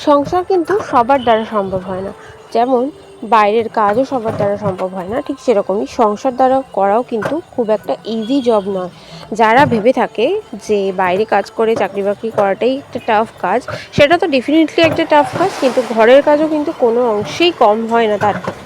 সংসার কিন্তু সবার দ্বারা সম্ভব হয় না। যেমন বাইরের কাজও সবার দ্বারা সম্ভব হয় না, ঠিক সেরকমই সংসার দ্বারা করাও কিন্তু খুব একটা ইজি জব নয়। যারা ভেবে থাকে যে বাইরে কাজ করে চাকরি বাকরি করাটাই একটা টাফ কাজ, সেটা তো ডেফিনেটলি একটা টাফ কাজ, কিন্তু ঘরের কাজও কিন্তু কোনো অংশেই কম হয় না তার থেকে।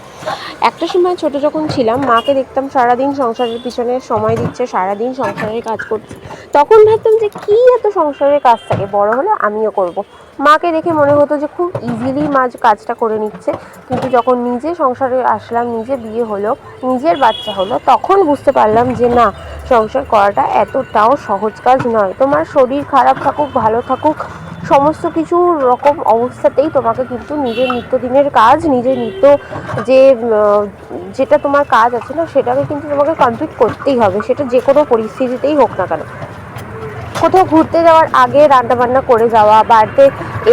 একটা সময় ছোট যখন ছিলাম মাকে দেখতাম সারাদিন সংসারের পিছনে সময় দিচ্ছে, সারাদিন সংসারের কাজ করছে। তখন ভাবতাম যে কী এত সংসারের কাজ থাকে, বড় হলে আমিও করব। মাকে দেখে মনে হতো যে খুব ইজিলি মা কাজটা করে নিচ্ছে। কিন্তু যখন নিজে সংসারে আসলাম, নিজে বিয়ে হলো, নিজের বাচ্চা হলো, তখন বুঝতে পারলাম যে না, সংসার করাটা এতটাও সহজ কাজ নয়। তোমার শরীর খারাপ থাকুক, ভালো থাকুক, সমস্ত কিছু রকম অবস্থাতেই তোমাকে কিন্তু নিজের নিত্যদিনের কাজ, নিজের নিত্য যে যেটা তোমার কাজ আছে না, সেটাকে কিন্তু তোমাকে কমপ্লিট করতেই হবে, সেটা যে কোনো পরিস্থিতিতেই হোক না কেন। কোথাও ঘুরতে যাওয়ার আগে রান্নাবান্না করে যাওয়া, বাড়িতে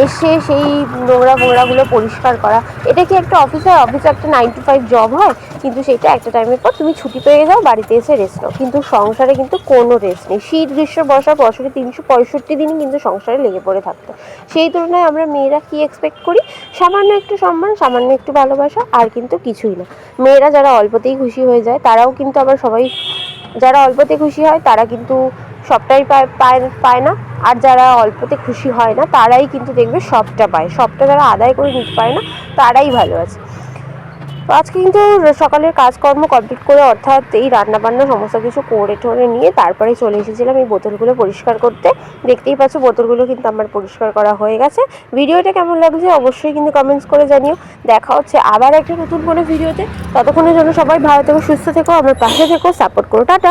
এসে সেই নোংরাগুলো পরিষ্কার করা, এটা কি একটা অফিসে একটা 9 to 5 জব হয়? কিন্তু সেটা একটা টাইমের পর তুমি ছুটি পেয়ে যাও, বাড়িতে এসে রেস্ট নাও। কিন্তু সংসারে কিন্তু কোনো রেস্ট নেই। শীত গ্রীষ্ম বর্ষা বছরে 365 দিনই কিন্তু সংসারে লেগে পড়ে থাকতো। সেই তুলনায় আমরা মেয়েরা কি এক্সপেক্ট করি? সামান্য একটু সম্মান, সামান্য একটু ভালোবাসা, আর কিন্তু কিছুই না। মেয়েরা যারা অল্পতেই খুশি হয়ে যায় তারাও কিন্তু আবার সবাই, যারা অল্পতে খুশি হয় তারা কিন্তু সবটাই পায় না। আর যারা অল্পতে খুশি হয় না তারাই কিন্তু দেখবে সবটা পায়। সবটা যারা আদায় করে নিতে পারে না তারাই ভালো আছে। তো আজকে কিন্তু সকালের কাজকর্ম কমপ্লিট করে, অর্থাৎ এই রান্নাবান্না সমস্ত কিছু করে টোরে নিয়ে তারপরে চলে এসেছিলাম এই বোতলগুলো পরিষ্কার করতে। দেখতেই পাচ্ছ বোতলগুলো কিন্তু আমার পরিষ্কার করা হয়ে গেছে। ভিডিওটা কেমন লাগছে অবশ্যই কিন্তু কমেন্টস করে জানিও। দেখা হচ্ছে আবার একটা নতুন কোনো ভিডিওতে। ততক্ষণের জন্য সবাই ভালো থেকো, সুস্থ থেকো, আমার পাশে থেকো, সাপোর্ট করো। টাটা।